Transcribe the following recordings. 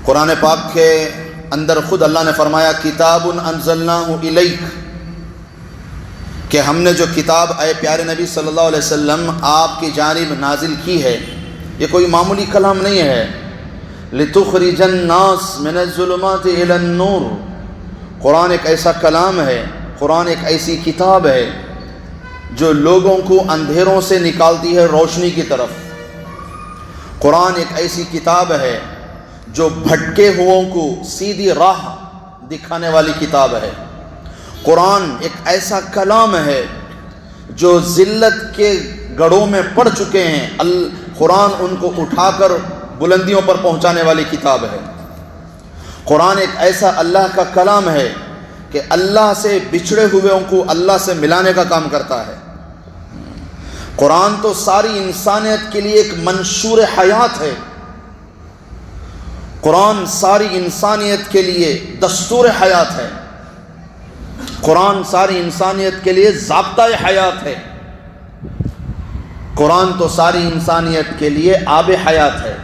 قرآن پاک کے اندر خود اللہ نے فرمایا کتاب انزلناہ الیک، کہ ہم نے جو کتاب اے پیارے نبی صلی اللہ علیہ وسلم آپ کی جانب نازل کی ہے، یہ کوئی معمولی کلام نہیں ہے۔ لتخرج الناس من الظلمات الی النور، قرآن ایک ایسا کلام ہے، قرآن ایک ایسی کتاب ہے جو لوگوں کو اندھیروں سے نکالتی ہے روشنی کی طرف۔ قرآن ایک ایسی کتاب ہے جو بھٹکے ہوئوں کو سیدھی راہ دکھانے والی کتاب ہے۔ قرآن ایک ایسا کلام ہے جو ذلت کے گڑھوں میں پڑ چکے ہیں، قرآن ان کو اٹھا کر بلندیوں پر پہنچانے والی کتاب ہے۔ قرآن ایک ایسا اللہ کا کلام ہے کہ اللہ سے بچھڑے ہوئے کو اللہ سے ملانے کا کام کرتا ہے۔ قرآن تو ساری انسانیت کے لیے ایک منشور حیات ہے۔ قرآن ساری انسانیت کے لیے دستور حیات ہے۔ قرآن ساری انسانیت کے لیے ضابطہ حیات ہے۔ قرآن تو ساری انسانیت کے لیے آب حیات ہے۔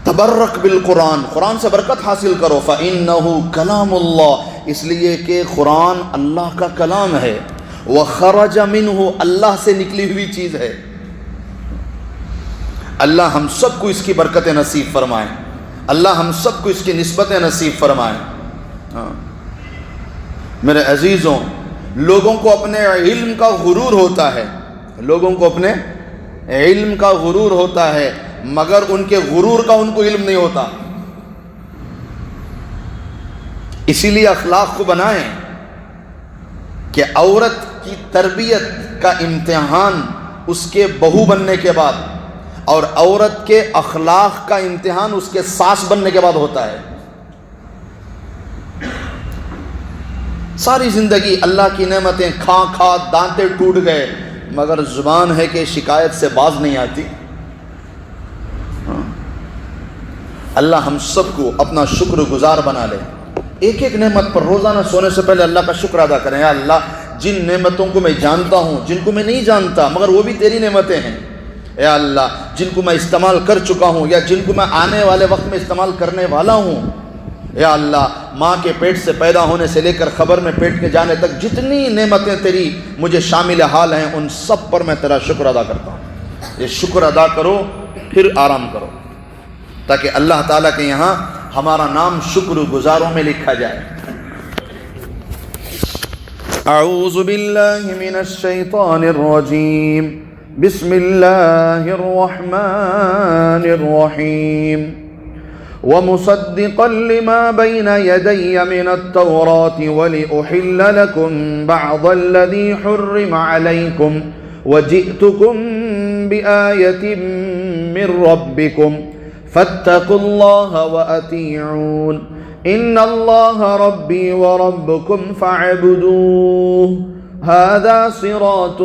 تبرک بالقرآن، قرآن سے برکت حاصل کرو، فإنہ کلام اللہ، اس لیے کہ قرآن اللہ کا کلام ہے، وخرج منہ، اللہ سے نکلی ہوئی چیز ہے۔ اللہ ہم سب کو اس کی برکت نصیب فرمائے، اللہ ہم سب کو اس کی نسبت نصیب فرمائے۔ میرے عزیزوں، لوگوں کو اپنے علم کا غرور ہوتا ہے، لوگوں کو اپنے علم کا غرور ہوتا ہے، مگر ان کے غرور کا ان کو علم نہیں ہوتا۔ اسی لیے اخلاق کو بنائیں کہ عورت کی تربیت کا امتحان اس کے بہو بننے کے بعد، اور عورت کے اخلاق کا امتحان اس کے ساس بننے کے بعد ہوتا ہے۔ ساری زندگی اللہ کی نعمتیں کھا کھا دانتے ٹوٹ گئے، مگر زبان ہے کہ شکایت سے باز نہیں آتی۔ اللہ ہم سب کو اپنا شکر گزار بنا لے۔ ایک ایک نعمت پر روزانہ سونے سے پہلے اللہ کا شکر ادا کریں۔ یا اللہ، جن نعمتوں کو میں جانتا ہوں، جن کو میں نہیں جانتا مگر وہ بھی تیری نعمتیں ہیں، یا اللہ جن کو میں استعمال کر چکا ہوں یا جن کو میں آنے والے وقت میں استعمال کرنے والا ہوں، یا اللہ ماں کے پیٹ سے پیدا ہونے سے لے کر خبر میں پیٹ کے جانے تک جتنی نعمتیں تیری مجھے شامل حال ہیں، ان سب پر میں تیرا شکر ادا کرتا ہوں۔ یہ شکر ادا کرو، پھر آرام کرو، تاکہ اللہ تعالیٰ کے یہاں ہمارا نام شکر گزاروں میں لکھا جائے۔ اعوذ باللہ من الشیطان الرجیم، بسم اللہ الرحمن الرحیم، ومصدقا لما بین یدی من التوراة ولأحل لکم بعض الذی حرم علیکم وجئتکم بآیة من ربکم فاتقوا اللہ وأطیعون ان اللہ ربی وربکم فاعبدوہ هذا صراط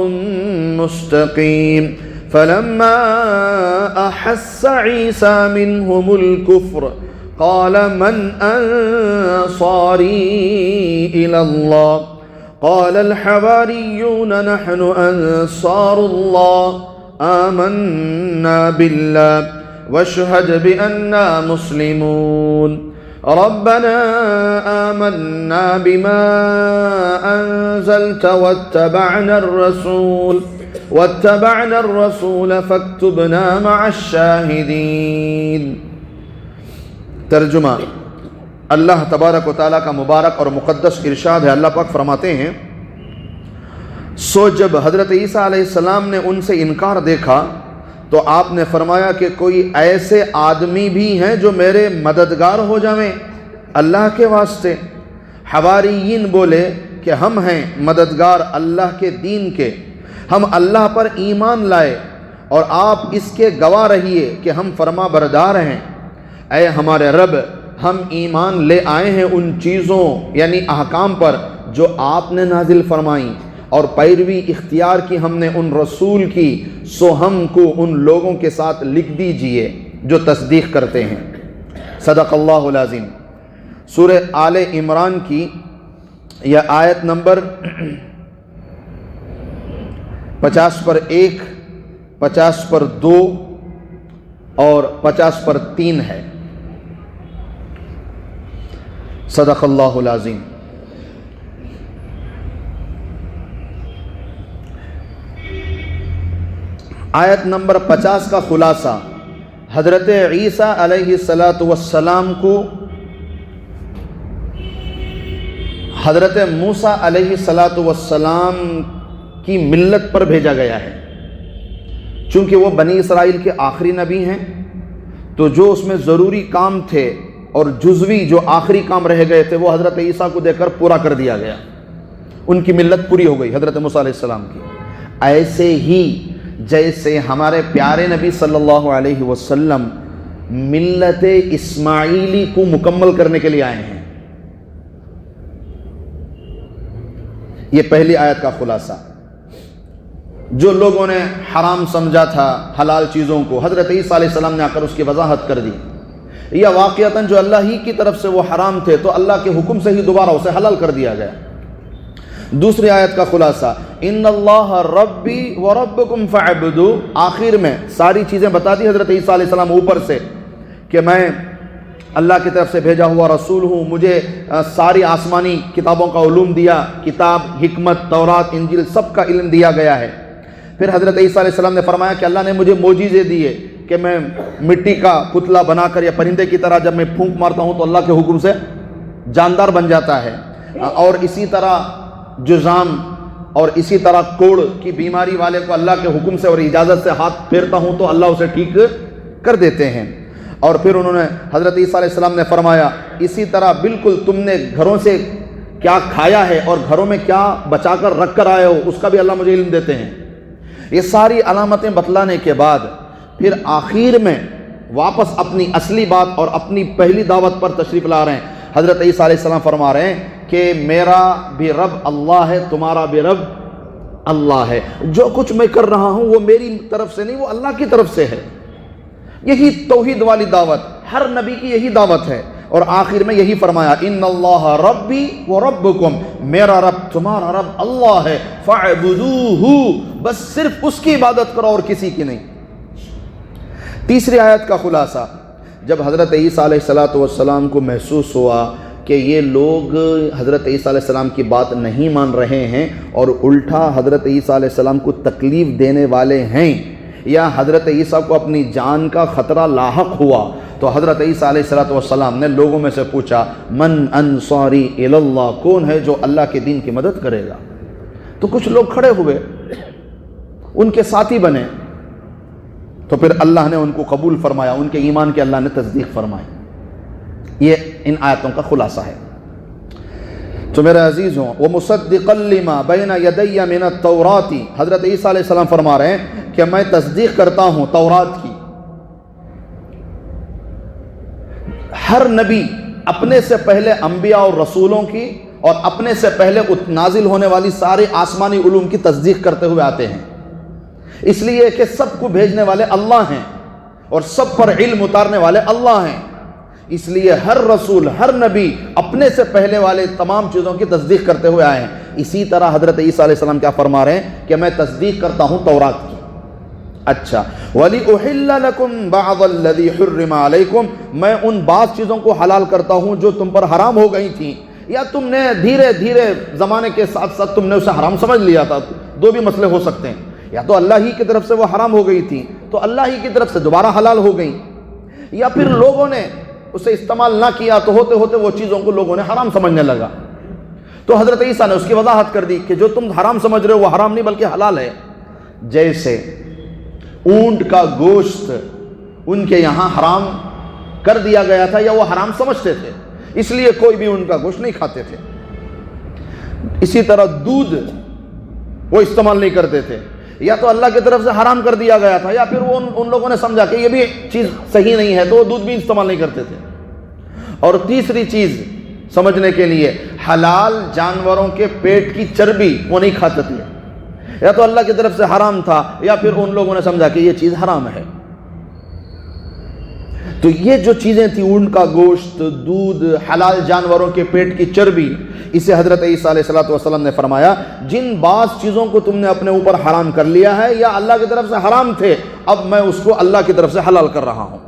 مستقیم فلما أحس عيسى منهم الكفر قال من أنصاري إلى الله قال الحواريون نحن أنصار الله آمنا بالله واشهد بأننا مسلمون ربنا آمنا بما أنزلت واتبعنا الرسول فاكتبنا مع الشاهدين۔ ترجمہ، اللہ تبارک و تعالیٰ کا مبارک اور مقدس ارشاد ہے۔ اللہ پاک فرماتے ہیں، سو جب حضرت عیسیٰ علیہ السلام نے ان سے انکار دیکھا تو آپ نے فرمایا کہ کوئی ایسے آدمی بھی ہیں جو میرے مددگار ہو جائیں اللہ کے واسطے۔ حواریین بولے کہ ہم ہیں مددگار اللہ کے دین کے، ہم اللہ پر ایمان لائے اور آپ اس کے گواہ رہیے کہ ہم فرما بردار ہیں۔ اے ہمارے رب، ہم ایمان لے آئے ہیں ان چیزوں یعنی احکام پر جو آپ نے نازل فرمائیں، اور پیروی اختیار کی ہم نے ان رسول کی، سو ہم کو ان لوگوں کے ساتھ لکھ دیجئے جو تصدیق کرتے ہیں۔ صدق اللہ العظیم۔ سورہ آل عمران کی یہ آیت نمبر 50 پر 1، 50 پر 2 اور 50 پر 3 ہے۔ صدق اللہ العظیم۔ آیت نمبر 50 کا خلاصہ، حضرت عیسیٰ علیہ السلام کو حضرت موسیٰ علیہ السلام کی ملت پر بھیجا گیا ہے۔ چونکہ وہ بنی اسرائیل کے آخری نبی ہیں، تو جو اس میں ضروری کام تھے اور جزوی جو آخری کام رہ گئے تھے وہ حضرت عیسیٰ کو دے کر پورا کر دیا گیا، ان کی ملت پوری ہو گئی حضرت موسیٰ علیہ السلام کی۔ ایسے ہی جیسے ہمارے پیارے نبی صلی اللہ علیہ وسلم ملت اسماعیلی کو مکمل کرنے کے لیے آئے ہیں۔ یہ پہلی آیت کا خلاصہ۔ جو لوگوں نے حرام سمجھا تھا حلال چیزوں کو، حضرت عیسیٰ علیہ السلام نے آ کر اس کی وضاحت کر دی، یا واقعتاً جو اللہ ہی کی طرف سے وہ حرام تھے تو اللہ کے حکم سے ہی دوبارہ اسے حلال کر دیا گیا۔ دوسری آیت کا خلاصہ، ان اللہ ربی وربکم فاعبدوا، آخر میں ساری چیزیں بتا دی حضرت عیسیٰ علیہ السلام اوپر سے کہ میں اللہ کی طرف سے بھیجا ہوا رسول ہوں، مجھے ساری آسمانی کتابوں کا علوم دیا، کتاب، حکمت، تورات، انجیل سب کا علم دیا گیا ہے۔ پھر حضرت عیسیٰ علیہ السلام نے فرمایا کہ اللہ نے مجھے معجزے دیے کہ میں مٹی کا پتلا بنا کر یا پرندے کی طرح جب میں پھونک مارتا ہوں تو اللہ کے حکم سے جاندار بن جاتا ہے، اور اسی طرح جذام اور اسی طرح کوڑ کی بیماری والے کو اللہ کے حکم سے اور اجازت سے ہاتھ پھیرتا ہوں تو اللہ اسے ٹھیک کر دیتے ہیں۔ اور پھر انہوں نے حضرت عیسیٰ علیہ السلام نے فرمایا اسی طرح بالکل تم نے گھروں سے کیا کھایا ہے اور گھروں میں کیا بچا کر رکھ کر آئے ہو اس کا بھی اللہ مجھے علم دیتے ہیں۔ یہ ساری علامتیں بتلانے کے بعد پھر آخر میں واپس اپنی اصلی بات اور اپنی پہلی دعوت پر تشریف لا رہے ہیں۔ حضرت عیسیٰ علیہ السلام فرما رہے ہیں کہ میرا بھی رب اللہ ہے، تمہارا بھی رب اللہ ہے، جو کچھ میں کر رہا ہوں وہ میری طرف سے نہیں، وہ اللہ کی طرف سے ہے۔ یہی توحید والی دعوت ہر نبی کی یہی دعوت ہے، اور آخر میں یہی فرمایا ان اللہ ربی وربکم، میرا رب تمہارا رب اللہ ہے، فاعبدوہ، بس صرف اس کی عبادت کرو اور کسی کی نہیں۔ تیسری آیت کا خلاصہ، جب حضرت عیسیٰ علیہ السلام کو محسوس ہوا کہ یہ لوگ حضرت عیسیٰ علیہ السلام کی بات نہیں مان رہے ہیں اور الٹا حضرت عیسیٰ علیہ السلام کو تکلیف دینے والے ہیں، یا حضرت عیسیٰ کو اپنی جان کا خطرہ لاحق ہوا، تو حضرت عیسیٰ علیہ السلام نے لوگوں میں سے پوچھا من انصاری الی اللہ، کون ہے جو اللہ کے دین کی مدد کرے گا؟ تو کچھ لوگ کھڑے ہوئے، ان کے ساتھی بنے، تو پھر اللہ نے ان کو قبول فرمایا، ان کے ایمان کے اللہ نے تصدیق فرمائی۔ یہ ان آیتوں کا خلاصہ ہے۔ تو میرے عزیزوں، وَمُصَدِّقًا لِمَا بَيْنَ يَدَيَّ مِنَ التَّوْرَاةِ، حضرت عیسیٰ علیہ السلام فرما رہے ہیں کہ میں تصدیق کرتا ہوں تورات کی۔ ہر نبی اپنے سے پہلے انبیاء اور رسولوں کی اور اپنے سے پہلے نازل ہونے والی سارے آسمانی علوم کی تصدیق کرتے ہوئے آتے ہیں، اس لیے کہ سب کو بھیجنے والے اللہ ہیں اور سب پر علم اتارنے والے اللہ ہیں، اس لیے ہر رسول ہر نبی اپنے سے پہلے والے تمام چیزوں کی تصدیق کرتے ہوئے آئے ہیں۔ اسی طرح حضرت عیسیٰ علیہ السلام کیا فرما رہے ہیں کہ میں تصدیق کرتا ہوں تورات کی۔ اچھا، وَلِأُحِلَّ لَكُمْ بَعْضَ الَّذِي حُرِّمَ عَلَيْكُمْ، میں ان بعض چیزوں کو حلال کرتا ہوں جو تم پر حرام ہو گئی تھیں، یا تم نے دھیرے دھیرے زمانے کے ساتھ ساتھ تم نے اسے حرام سمجھ لیا تھا۔ دو بھی مسئلے ہو سکتے ہیں، یا تو اللہ ہی کی طرف سے وہ حرام ہو گئی تھیں تو اللہ ہی کی طرف سے دوبارہ حلال ہو گئیں، یا پھر لوگوں نے اسے استعمال نہ کیا تو ہوتے ہوتے وہ چیزوں کو لوگوں نے حرام سمجھنے لگا، تو حضرت عیسیٰ نے اس کی وضاحت کر دی کہ جو تم حرام سمجھ رہے ہو وہ حرام نہیں بلکہ حلال ہے۔ جیسے اونٹ کا گوشت ان کے یہاں حرام کر دیا گیا تھا یا وہ حرام سمجھتے تھے، اس لیے کوئی بھی ان کا گوشت نہیں کھاتے تھے۔ اسی طرح دودھ وہ استعمال نہیں کرتے تھے، یا تو اللہ کی طرف سے حرام کر دیا گیا تھا یا پھر وہ ان لوگوں نے سمجھا کہ یہ بھی چیز صحیح نہیں ہے تو وہ دودھ بھی استعمال نہیں کرتے تھے۔ اور تیسری چیز سمجھنے کے لیے، حلال جانوروں کے پیٹ کی چربی وہ نہیں کھاتے تھے، یا تو اللہ کی طرف سے حرام تھا یا پھر ان لوگوں نے سمجھا کہ یہ چیز حرام ہے۔ تو یہ جو چیزیں تھیں، اونٹ کا گوشت، دودھ، حلال جانوروں کے پیٹ کی چربی، اسے حضرت عیسیٰ علیہ السلام نے فرمایا جن بعض چیزوں کو تم نے اپنے اوپر حرام کر لیا ہے یا اللہ کی طرف سے حرام تھے، اب میں اس کو اللہ کی طرف سے حلال کر رہا ہوں۔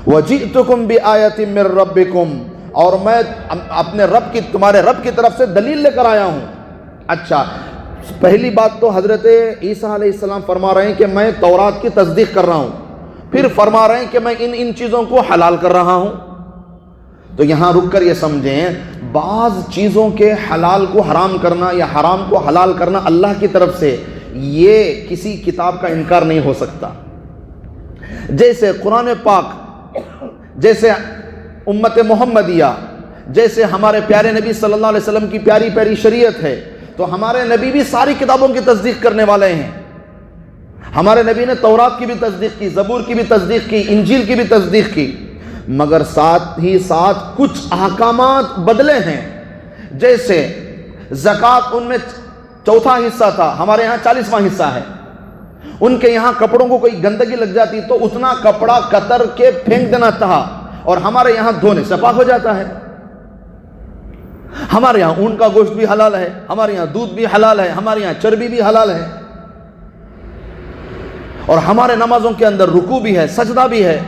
وَجِئْتُكُمْ بِآيَةٍ مِّن رَبِّكُمْ، اور میں اپنے رب کی، تمہارے رب کی طرف سے دلیل لے کر آیا ہوں۔ اچھا، پہلی بات تو حضرت عیسیٰ علیہ السلام فرما رہے ہیں کہ میں تورات کی تصدیق کر رہا ہوں، پھر فرما رہے ہیں کہ میں ان چیزوں کو حلال کر رہا ہوں۔ تو یہاں رک کر یہ سمجھیں، بعض چیزوں کے حلال کو حرام کرنا یا حرام کو حلال کرنا اللہ کی طرف سے، یہ کسی کتاب کا انکار نہیں ہو سکتا۔ جیسے قرآن پاک، جیسے امت محمدیہ، جیسے ہمارے پیارے نبی صلی اللہ علیہ وسلم کی پیاری پیاری شریعت ہے، تو ہمارے نبی بھی ساری کتابوں کی تصدیق کرنے والے ہیں۔ ہمارے نبی نے تورات کی بھی تصدیق کی، زبور کی بھی تصدیق کی، انجیل کی بھی تصدیق کی، مگر ساتھ ہی ساتھ کچھ احکامات بدلے ہیں۔ جیسے زکوٰۃ ان میں چوتھا حصہ تھا، ہمارے یہاں 40واں حصہ ہے۔ ان کے یہاں کپڑوں کو کوئی گندگی لگ جاتی تو اتنا کپڑا قطر کے پھینک دینا تھا، اور ہمارے یہاں دھونے سے پاک ہو جاتا ہے۔ ہمارے یہاں اونٹ کا گوشت بھی حلال ہے، ہمارے یہاں دودھ بھی حلال ہے، ہمارے یہاں چربی بھی حلال ہے، اور ہمارے نمازوں کے اندر رکوع بھی ہے، سجدہ بھی ہے۔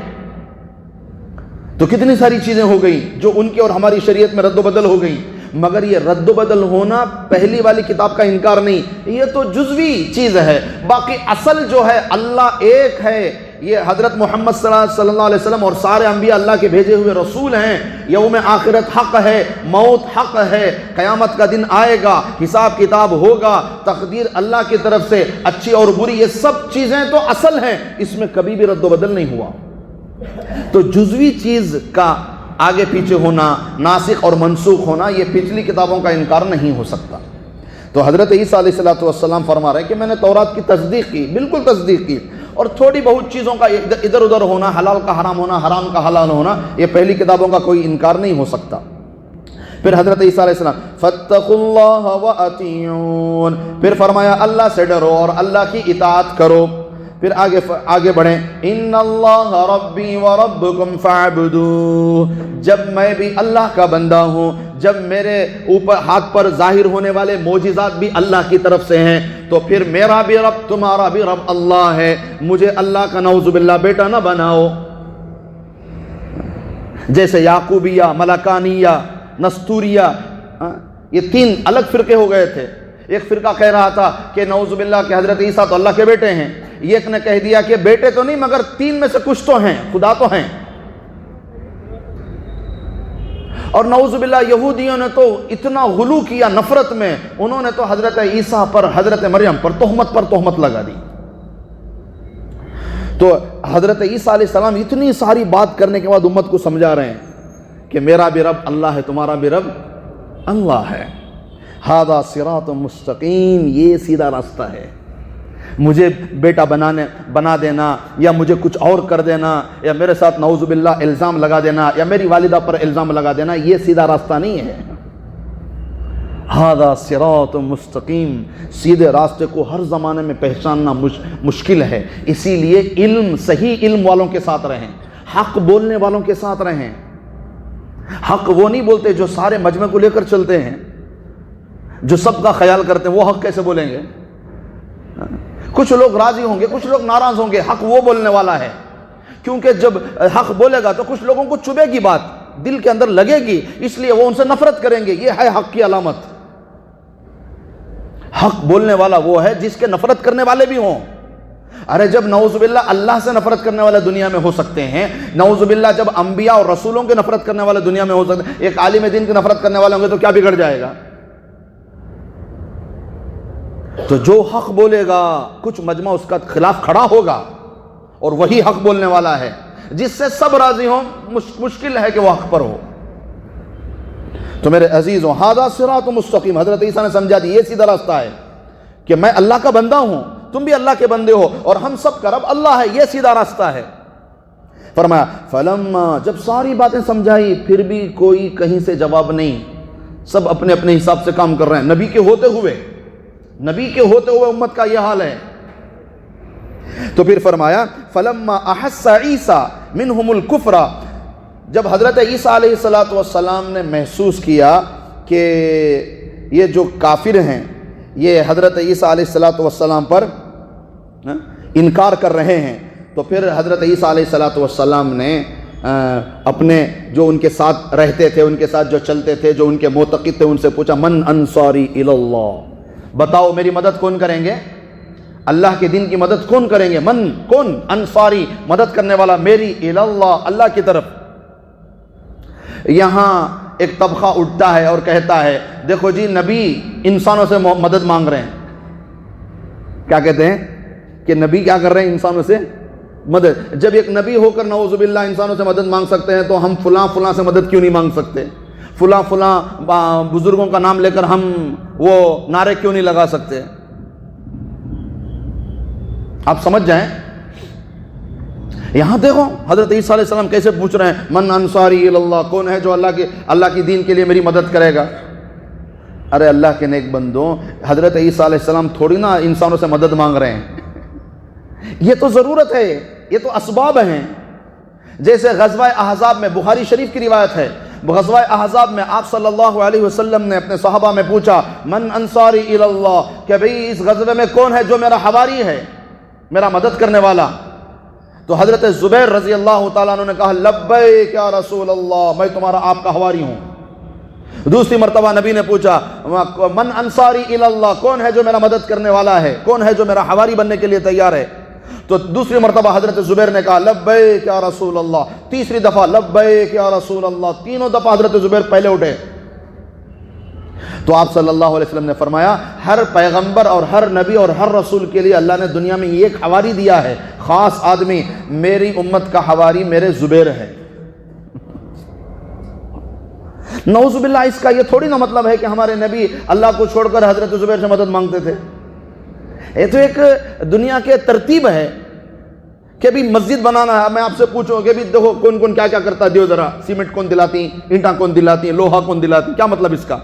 تو کتنی ساری چیزیں ہو گئیں جو ان کی اور ہماری شریعت میں رد و بدل ہو گئیں، مگر یہ رد و بدل ہونا پہلی والی کتاب کا انکار نہیں، یہ تو جزوی چیز ہے۔ باقی اصل جو ہے اللہ ایک ہے، یہ حضرت محمد صلی اللہ علیہ وسلم اور سارے انبیاء اللہ کے بھیجے ہوئے رسول ہیں۔ یوم آخرت حق ہے، موت حق ہے، قیامت کا دن آئے گا، حساب کتاب ہوگا، تقدیر اللہ کی طرف سے اچھی اور بری، یہ سب چیزیں تو اصل ہیں، اس میں کبھی بھی رد و بدل نہیں ہوا۔ تو جزوی چیز کا آگے پیچھے ہونا، ناسخ اور منسوخ ہونا، یہ پچھلی کتابوں کا انکار نہیں ہو سکتا۔ تو حضرت عیسیٰ علیہ السلام فرما رہے ہیں کہ میں نے تورات کی تصدیق کی، بالکل تصدیق کی، اور تھوڑی بہت چیزوں کا ادھر ادھر ہونا، حلال کا حرام ہونا، حرام کا حلال ہونا، یہ پہلی کتابوں کا کوئی انکار نہیں ہو سکتا۔ پھر حضرت عیسیٰ علیہ السلام فَاتَّقُوا اللَّهَ وَأَطِيعُونِ، پھر فرمایا اللہ سے ڈرو اور اللہ کی اطاعت کرو۔ پھر آگے بڑھیں، ان اللہ ربی وربکم فاعبدوہ، جب میں بھی اللہ کا بندہ ہوں، جب میرے اوپر ہاتھ پر ظاہر ہونے والے معجزات بھی اللہ کی طرف سے ہیں، تو پھر میرا بھی رب تمہارا بھی رب اللہ ہے، مجھے اللہ کا نعوذ باللہ بیٹا نہ بناؤ۔ جیسے یعقوبیہ، ملکانیہ، نستوریہ، یہ تین الگ فرقے ہو گئے تھے۔ ایک فرقہ کہہ رہا تھا کہ نعوذ باللہ کہ حضرت عیسیٰ تو اللہ کے بیٹے ہیں، ایک نے کہہ دیا کہ بیٹے تو نہیں مگر تین میں سے کچھ تو ہیں، خدا تو ہیں۔ اور نعوذ باللہ یہودیوں نے تو اتنا غلو کیا نفرت میں، انہوں نے تو حضرت عیسیٰ پر، حضرت مریم پر تہمت لگا دی۔ تو حضرت عیسیٰ علیہ السلام اتنی ساری بات کرنے کے بعد امت کو سمجھا رہے ہیں کہ میرا بھی رب اللہ ہے، تمہارا بھی رب اللہ ہے۔ ھذا صراط مستقیم، یہ سیدھا راستہ ہے۔ مجھے بیٹا بنا دینا، یا مجھے کچھ اور کر دینا، یا میرے ساتھ نعوذ باللہ الزام لگا دینا، یا میری والدہ پر الزام لگا دینا، یہ سیدھا راستہ نہیں ہے۔ ھذا صراط مستقیم، سیدھے راستے کو ہر زمانے میں پہچاننا مشکل ہے، اسی لیے علم، صحیح علم والوں کے ساتھ رہیں، حق بولنے والوں کے ساتھ رہیں۔ حق وہ نہیں بولتے جو سارے مجمع کو لے کر چلتے ہیں، جو سب کا خیال کرتے ہیں، وہ حق کیسے بولیں گے؟ کچھ لوگ راضی ہوں گے، کچھ لوگ ناراض ہوں گے، حق وہ بولنے والا ہے، کیونکہ جب حق بولے گا تو کچھ لوگوں کو چبھے گی بات، دل کے اندر لگے گی، اس لیے وہ ان سے نفرت کریں گے، یہ ہے حق کی علامت۔ حق بولنے والا وہ ہے جس کے نفرت کرنے والے بھی ہوں۔ ارے جب نعوذ باللہ اللہ سے نفرت کرنے والے دنیا میں ہو سکتے ہیں، نعوذ باللہ جب انبیاء اور رسولوں کے نفرت کرنے والے دنیا میں ہو سکتے ہیں، ایک عالم دین کی نفرت کرنے والے ہوں گے تو کیا بگڑ جائے گا؟ تو جو حق بولے گا کچھ مجمع اس کا خلاف کھڑا ہوگا، اور وہی حق بولنے والا ہے جس سے سب راضی ہوں، مشکل ہے کہ وہ حق پر ہو۔ تو میرے عزیزوں، ھذا صراط مستقیم، حضرت عیسیٰ نے سمجھا دی، یہ سیدھا راستہ ہے کہ میں اللہ کا بندہ ہوں، تم بھی اللہ کے بندے ہو، اور ہم سب کا رب اللہ ہے، یہ سیدھا راستہ ہے۔ فرمایا فلما، جب ساری باتیں سمجھائی پھر بھی کوئی کہیں سے جواب نہیں، سب اپنے اپنے حساب سے کام کر رہے ہیں۔ نبی کے ہوتے ہوئے امت کا یہ حال ہے۔ تو پھر فرمایا فلما احس عیسیٰ منہم الکفر، جب حضرت عیسیٰ علیہ السلام نے محسوس کیا کہ یہ جو کافر ہیں یہ حضرت عیسیٰ علیہ السلام پر انکار کر رہے ہیں، تو پھر حضرت عیسیٰ علیہ السلام نے اپنے جو ان کے ساتھ رہتے تھے، ان کے ساتھ جو چلتے تھے، جو ان کے معتقد تھے، ان سے پوچھا من انصاری الی اللہ، بتاؤ میری مدد کون کریں گے؟ اللہ کے دین کی مدد کون کریں گے؟ من، کون؟ انصاری، مدد کرنے والا، میری، الی اللہ، اللہ کی طرف۔ یہاں ایک طبقہ اٹھتا ہے اور کہتا ہے دیکھو جی نبی انسانوں سے مدد مانگ رہے ہیں۔ کیا کہتے ہیں؟ کہ نبی کیا کر رہے ہیں؟ انسانوں سے مدد۔ جب ایک نبی ہو کر نعوذ باللہ انسانوں سے مدد مانگ سکتے ہیں تو ہم فلاں فلاں سے مدد کیوں نہیں مانگ سکتے؟ فلاں فلاں بزرگوں کا نام لے کر ہم وہ نعرے کیوں نہیں لگا سکتے؟ آپ سمجھ جائیں۔ یہاں دیکھو حضرت عیسیٰ علیہ السلام کیسے پوچھ رہے ہیں من انصاری الی اللہ، کون ہے جو اللہ کی دین کے لیے میری مدد کرے گا؟ ارے اللہ کے نیک بندوں، حضرت عیسیٰ علیہ السلام تھوڑی نا انسانوں سے مدد مانگ رہے ہیں، یہ تو ضرورت ہے، یہ تو اسباب ہیں۔ جیسے غزوہ احزاب میں، بخاری شریف کی روایت ہے، غزوہ احزاب میں آپ صلی اللہ علیہ وسلم نے اپنے صحابہ میں پوچھا من انصاری الی اللہ، کہ بھئی اس غزوے میں کون ہے جو میرا حواری ہے، میرا مدد کرنے والا؟ تو حضرت زبیر رضی اللہ تعالیٰ عنہ نے کہا لبیک یا رسول اللہ، میں تمہارا آپ کا حواری ہوں۔ دوسری مرتبہ نبی نے پوچھا من انصاری الی اللہ، کون ہے جو میرا مدد کرنے والا ہے، کون ہے جو میرا حواری بننے کے لیے تیار ہے؟ تو دوسری مرتبہ حضرت زبیر نے کہا لبیک یا رسول اللہ، تیسری دفعہ لبیک یا رسول اللہ، تینوں دفعہ حضرت زبیر پہلے اٹھے۔ تو آپ صلی اللہ علیہ وسلم نے فرمایا ہر پیغمبر اور ہر نبی اور ہر رسول کے لیے اللہ نے دنیا میں ایک حواری دیا ہے، خاص آدمی، میری امت کا حواری میرے زبیر ہے۔ نعوذ باللہ اس کا یہ تھوڑی نا مطلب ہے کہ ہمارے نبی اللہ کو چھوڑ کر حضرت زبیر سے مدد مانگتے تھے۔ یہ تو ایک دنیا کے ترتیب ہے کہ بھی مسجد بنانا ہے، میں آپ سے پوچھوں کہ بھی دیکھو کون کون کیا کیا کرتا ہے، دیو ذرا، سیمنٹ کون دلاتی، اینٹاں کون دلاتی، لوہا کون دلاتی، کیا مطلب اس کا؟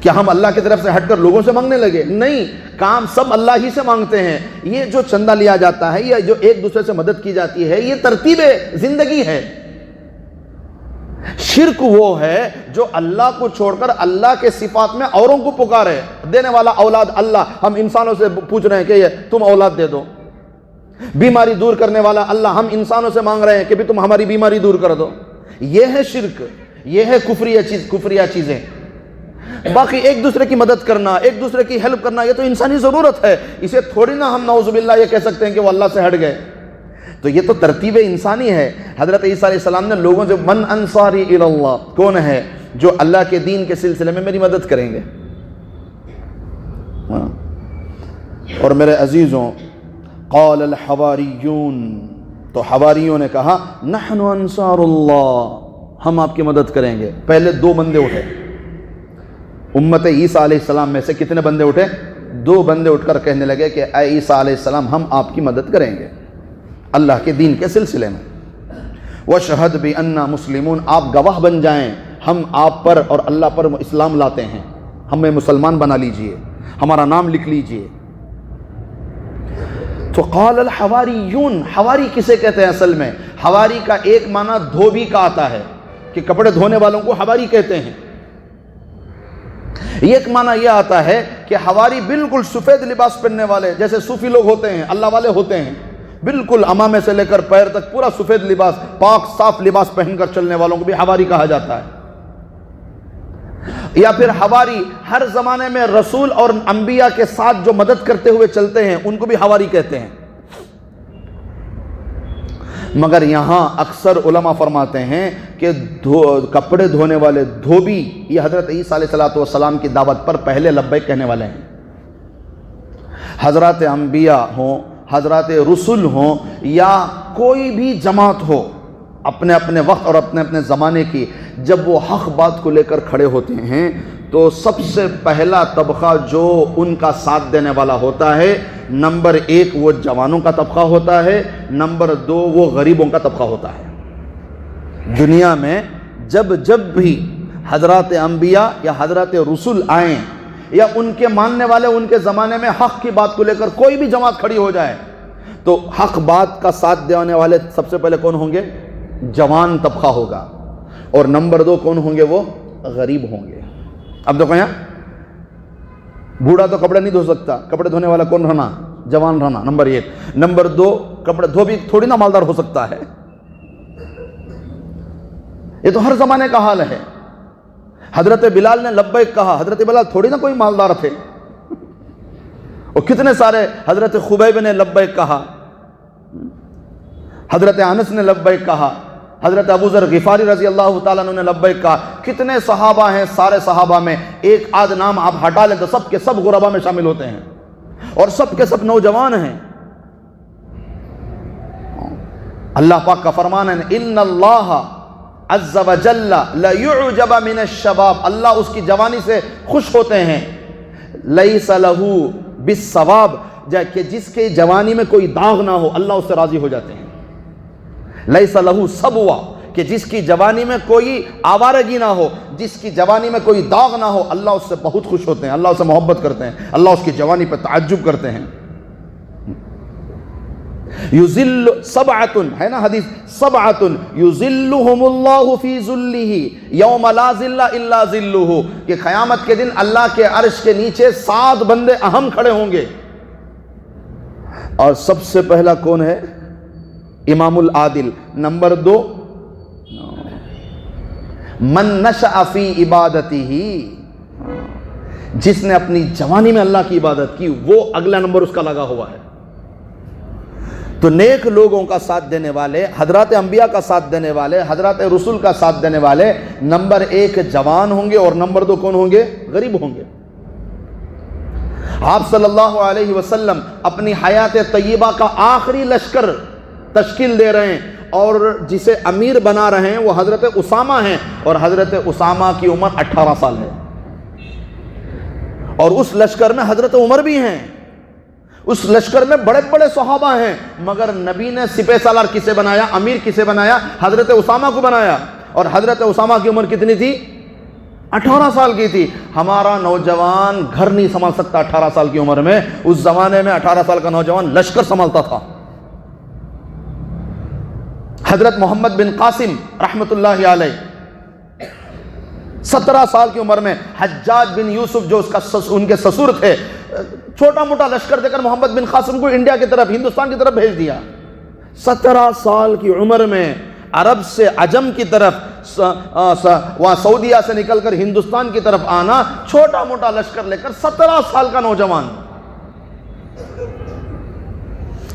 کیا ہم اللہ کی طرف سے ہٹ کر لوگوں سے مانگنے لگے؟ نہیں، کام سب اللہ ہی سے مانگتے ہیں۔ یہ جو چندہ لیا جاتا ہے یا جو ایک دوسرے سے مدد کی جاتی ہے، یہ ترتیب زندگی ہے۔ شرک وہ ہے جو اللہ کو چھوڑ کر اللہ کے صفات میں اوروں کو پکارے۔ دینے والا اولاد اللہ، ہم انسانوں سے پوچھ رہے ہیں کہ تم اولاد دے دو۔ بیماری دور کرنے والا اللہ، ہم انسانوں سے مانگ رہے ہیں کہ بھی تم ہماری بیماری دور کر دو۔ یہ ہے شرک، یہ ہے کفریہ چیزیں۔ باقی ایک دوسرے کی مدد کرنا، ایک دوسرے کی ہیلپ کرنا، یہ تو انسانی ضرورت ہے، اسے تھوڑی نا ہم نعوذ باللہ یہ کہہ سکتے ہیں کہ وہ اللہ سے ہٹ گئے۔ تو یہ تو ترتیب انسانی ہے۔ حضرت عیسیٰ علیہ السلام نے لوگوں سے من انصاری الی اللہ، کون ہے جو اللہ کے دین کے سلسلے میں میری مدد کریں گے؟ اور میرے عزیزوں، قال الحواریون، تو حواریوں نے کہا نحن انصار اللہ، ہم آپ کی مدد کریں گے۔ پہلے دو بندے اٹھے، امت عیسیٰ علیہ السلام میں سے کتنے بندے اٹھے؟ دو بندے اٹھ کر کہنے لگے کہ اے عیسیٰ علیہ السلام، ہم آپ کی مدد کریں گے اللہ کے دین کے سلسلے میں۔ وَشْهَدْ بِأَنَّا مُسْلِمُونَ، آپ گواہ بن جائیں، ہم آپ پر اور اللہ پر اسلام لاتے ہیں، ہمیں مسلمان بنا لیجئے، ہمارا نام لکھ لیجئے۔ تو قال الحواریون، حواری کسے کہتے ہیں اصل میں؟ حواری کا ایک معنی دھوبی کا آتا ہے کہ کپڑے دھونے والوں کو حواری کہتے ہیں۔ ایک معنی یہ آتا ہے کہ حواری بالکل سفید لباس پہننے والے، جیسے صوفی لوگ ہوتے ہیں، اللہ والے ہوتے ہیں، بالکل امامے سے لے کر پیر تک پورا سفید لباس، پاک صاف لباس پہن کر چلنے والوں کو بھی حواری کہا جاتا ہے۔ یا پھر حواری ہر زمانے میں رسول اور انبیاء کے ساتھ جو مدد کرتے ہوئے چلتے ہیں ان کو بھی حواری کہتے ہیں۔ مگر یہاں اکثر علماء فرماتے ہیں کہ کپڑے دھونے والے دھوبی یہ حضرت عیسیٰ علیہ السلام کی دعوت پر پہلے لبیک کہنے والے ہیں۔ حضرات انبیاء ہوں، حضرات رسول ہوں، یا کوئی بھی جماعت ہو، اپنے اپنے وقت اور اپنے اپنے زمانے کی، جب وہ حق بات کو لے کر کھڑے ہوتے ہیں تو سب سے پہلا طبقہ جو ان کا ساتھ دینے والا ہوتا ہے، نمبر ایک وہ جوانوں کا طبقہ ہوتا ہے، نمبر دو وہ غریبوں کا طبقہ ہوتا ہے۔ دنیا میں جب بھی حضرات انبیاء یا حضرات رسول آئیں یا ان کے ماننے والے ان کے زمانے میں حق کی بات کو لے کر کوئی بھی جماعت کھڑی ہو جائے تو حق بات کا ساتھ دینے والے سب سے پہلے کون ہوں گے؟ جوان طبقہ ہوگا، اور نمبر دو کون ہوں گے؟ وہ غریب ہوں گے. اب دیکھو یہاں بوڑھا تو کپڑے نہیں دھو سکتا, کپڑے دھونے والا کون رہنا؟ جوان رہنا, نمبر 1. نمبر 2, کپڑے دھو بھی تھوڑی نہ مالدار ہو سکتا ہے. یہ تو ہر زمانے کا حال ہے. حضرت بلال نے لبیک کہا, حضرت بلال تھوڑی نہ کوئی مالدار تھے, اور کتنے سارے حضرت خبیب نے لبیک کہا, حضرت انس نے لبیک کہا, حضرت ابو ذر غفاری رضی اللہ تعالیٰ عنہ نے لبیک کہا. کتنے صحابہ ہیں, سارے صحابہ میں ایک آدھ نام آپ ہٹا لیں تو سب کے سب غربا میں شامل ہوتے ہیں, اور سب کے سب نوجوان ہیں. اللہ پاک کا فرمان ہے, ان اللہ عز وجل لیعجب من الشباب, اللہ اس کی جوانی سے خوش ہوتے ہیں. لیس لہ بالثواب, کہ جس کے جوانی میں کوئی داغ نہ ہو, اللہ اس سے راضی ہو جاتے ہیں. لیس لہ صبوا, کہ جس کی جوانی میں کوئی آوارگی نہ ہو, جس کی جوانی میں کوئی داغ نہ ہو, اللہ اس سے بہت خوش ہوتے ہیں, اللہ اس سے محبت کرتے ہیں, اللہ اس کی جوانی پہ تعجب کرتے ہیں. یذل سبعۃ, ہے نا حدیث, سبعۃ یذلہم اللہ فی ذلہ یوم لا ذل الا ذلہ, کہ قیامت کے دن اللہ کے عرش کے نیچے 7 بندے اہم کھڑے ہوں گے. اور سب سے پہلا کون ہے؟ امام العادل. نمبر 2, من نشأ فی عبادتہ, جس نے اپنی جوانی میں اللہ کی عبادت کی, وہ اگلا نمبر اس کا لگا ہوا ہے. تو نیک لوگوں کا ساتھ دینے والے, حضرات انبیاء کا ساتھ دینے والے, حضرات رسول کا ساتھ دینے والے, نمبر 1 جوان ہوں گے, اور نمبر 2 کون ہوں گے؟ غریب ہوں گے. آپ صلی اللہ علیہ وسلم اپنی حیات طیبہ کا آخری لشکر تشکیل دے رہے ہیں, اور جسے امیر بنا رہے ہیں وہ حضرت اسامہ ہیں, اور حضرت اسامہ کی عمر 18 سال ہے. اور اس لشکر میں حضرت عمر بھی ہیں, اس لشکر میں بڑے بڑے صحابہ ہیں, مگر نبی نے سپہ سالار کسے بنایا, امیر کسے بنایا؟ حضرت اسامہ کو بنایا. اور حضرت اسامہ کی عمر کتنی تھی؟ 18 سال کی تھی. ہمارا نوجوان گھر نہیں سنبھال سکتا 18 سال کی عمر میں, اس زمانے میں 18 سال کا نوجوان لشکر سنبھالتا تھا. حضرت محمد بن قاسم رحمت اللہ علیہ 17 سال کی عمر میں حجاج بن یوسف, جو ان کے سسر تھے, چھوٹا موٹا لشکر دے کر محمد بن قاسم کو انڈیا کی طرف, ہندوستان کی طرف بھیج دیا. 17 سال کی عمر میں عرب سے عجم کی طرف, وہاں سعودیہ سے نکل کر ہندوستان کی طرف آنا, چھوٹا موٹا لشکر لے کر 17 سال کا نوجوان,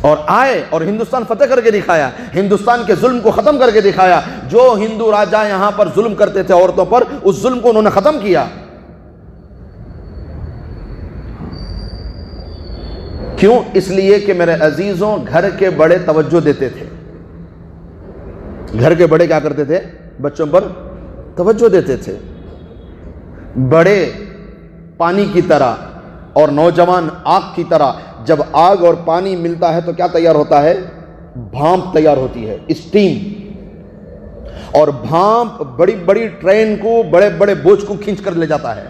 اور آئے اور ہندوستان فتح کر کے دکھایا, ہندوستان کے ظلم کو ختم کر کے دکھایا. جو ہندو راجا یہاں پر ظلم کرتے تھے عورتوں پر, اس ظلم کو انہوں نے ختم کیا. کیوں؟ اس لیے کہ میرے عزیزوں, گھر کے بڑے توجہ دیتے تھے. گھر کے بڑے کیا کرتے تھے؟ بچوں پر توجہ دیتے تھے. بڑے پانی کی طرح اور نوجوان آگ کی طرح. جب آگ اور پانی ملتا ہے تو کیا تیار ہوتا ہے؟ بھانپ تیار ہوتی ہے, اسٹیم. اور بھانپ بڑی بڑی ٹرین کو, بڑے بڑے بوجھ کو کھینچ کر لے جاتا ہے.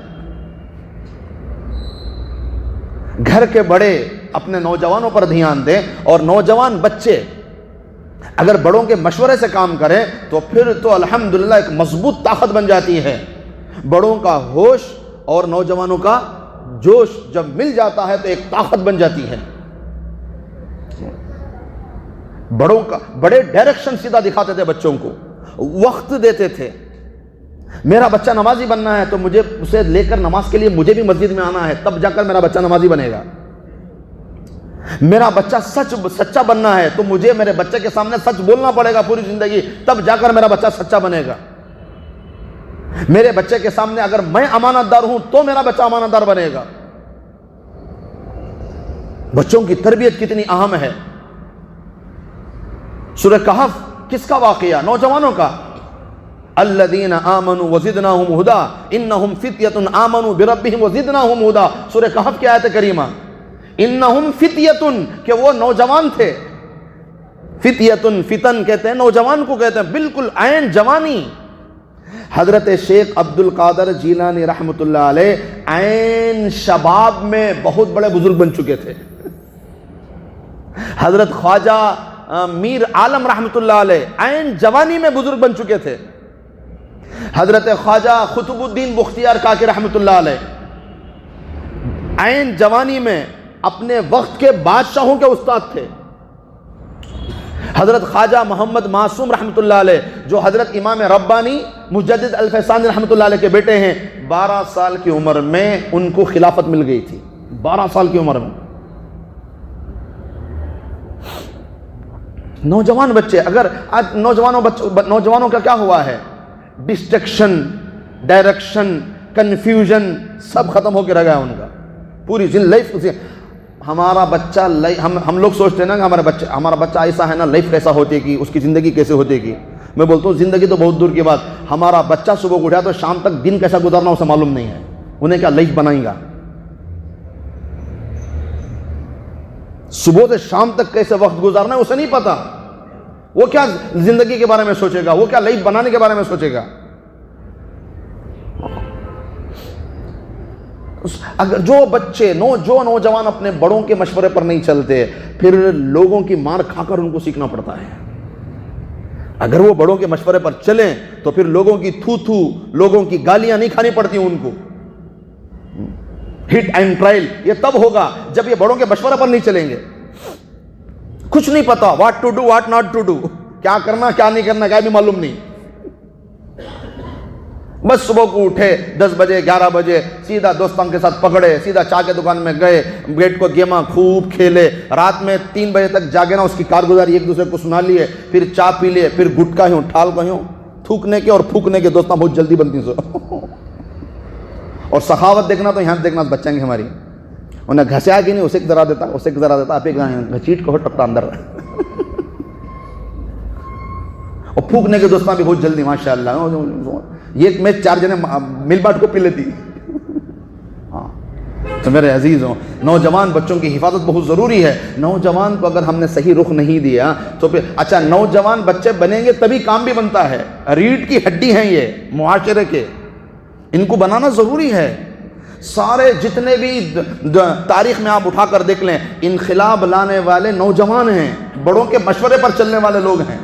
گھر کے بڑے اپنے نوجوانوں پر دھیان دیں, اور نوجوان بچے اگر بڑوں کے مشورے سے کام کریں تو پھر تو الحمدللہ ایک مضبوط طاقت بن جاتی ہے. بڑوں کا ہوش اور نوجوانوں کا جوش جب مل جاتا ہے تو ایک طاقت بن جاتی ہے. بڑے ڈائریکشن سیدھا دکھاتے تھے بچوں کو, وقت دیتے تھے. میرا بچہ نمازی بننا ہے تو مجھے اسے لے کر نماز کے لیے مجھے بھی مسجد میں آنا ہے, تب جا کر میرا بچہ نمازی بنے گا. میرا بچہ سچا بننا ہے تو مجھے میرے بچے کے سامنے سچ بولنا پڑے گا پوری زندگی, تب جا کر میرا بچہ سچا بنے گا. میرے بچے کے سامنے اگر میں امانت دار ہوں تو میرا بچہ امانت دار بنے گا. بچوں کی تربیت کتنی اہم ہے. سورہ کہف کس کا واقعہ؟ نوجوانوں کا. الذین آمنوا وزدناہم ہدا انہم فتیۃ آمنوا بربہم وزدناہم ہدا. سورہ کہف کی آیت کریمہ, انہم فتیۃ, کہ وہ نوجوان تھے. فتیۃ, فتن کہتے ہیں نوجوان کو کہتے ہیں, بالکل عین جوانی. حضرت شیخ عبد القادر جیلانی رحمت اللہ علیہ عین شباب میں بہت بڑے بزرگ بن چکے تھے. حضرت خواجہ میر عالم رحمت اللہ علیہ عین جوانی میں بزرگ بن چکے تھے. حضرت خواجہ قطب الدین بختیار کاکی رحمۃ اللہ علیہ عین جوانی میں اپنے وقت کے بادشاہوں کے استاد تھے. حضرت خواجہ محمد معصوم رحمۃ اللہ علیہ جو حضرت امام ربانی مجدد الفیضانی رحمۃ اللہ علیہ کے بیٹے ہیں، 12 سال کی عمر میں ان کو خلافت مل گئی تھی. 12 سال کی عمر میں. نوجوان بچے، اگر آج نوجوانوں کا کیا ہوا ہے، ڈسٹریکشن، ڈائریکشن، کنفیوژن سب ختم ہو کے رہ گیا ان کا. پوری لائف ہمارا بچہ، ہم لوگ سوچتے ہیں نا کہ ہمارا بچہ ایسا ہے نا، لائف کیسا ہوتے گی، اس کی زندگی کیسے ہوتے گی. میں بولتا ہوں زندگی تو بہت دور کی بات، ہمارا بچہ صبح کو اٹھا تو شام تک دن کیسا گزارنا اسے معلوم نہیں ہے. انہیں کیا لائف بنائیں گا، صبح سے شام تک کیسے وقت گزارنا ہے اسے نہیں پتا. وہ کیا زندگی کے بارے میں سوچے گا، وہ کیا لائف بنانے کے بارے میں سوچے گا. اگر جو بچے جو نوجوان اپنے بڑوں کے مشورے پر نہیں چلتے، پھر لوگوں کی مار کھا کر ان کو سیکھنا پڑتا ہے. اگر وہ بڑوں کے مشورے پر چلیں تو پھر لوگوں کی تھو لوگوں کی گالیاں نہیں کھانی پڑتی ان کو. ہٹ اینڈ ٹرائل یہ تب ہوگا جب یہ بڑوں کے مشورے پر نہیں چلیں گے. کچھ نہیں پتا، what to do what not to do, کیا کرنا کیا نہیں کرنا کیا بھی معلوم نہیں. بس صبح کو اٹھے 10 بجے 11 بجے سیدھا دوستان کے ساتھ پکڑے، سیدھا چائے کے دکان میں گئے، بیٹ کو گیما خوب کھیلے، رات میں 3 بجے تک جاگے نا، اس کی کارگزاری ایک دوسرے کو سنا لیے، پھر چائے پی لیے، پھر گٹکا ہوں ٹھال کو ہوں تھوکنے کے اور پھونکنے کے دوستاں بہت جلدی بنتی سو. اور سخاوت دیکھنا تو یہاں دیکھنا بچیں گے ہماری، انہیں گھسیا کہ نہیں اسے ذرا دیتا آپ ایک گھچیٹ کو ٹپتا اندر. اور پھونکنے کے دوستاں بھی بہت جلدی ماشاء اللہ. یہ میں 4 جنے مل بانٹ کو پی لیتی. ہاں تو میرے عزیزوں، نوجوان بچوں کی حفاظت بہت ضروری ہے. نوجوان کو اگر ہم نے صحیح رخ نہیں دیا تو پھر اچھا نوجوان بچے بنیں گے تبھی کام بھی بنتا ہے. ریڑھ کی ہڈی ہیں یہ معاشرے کے، ان کو بنانا ضروری ہے. سارے جتنے بھی تاریخ میں آپ اٹھا کر دیکھ لیں، انقلاب لانے والے نوجوان ہیں، بڑوں کے مشورے پر چلنے والے لوگ ہیں.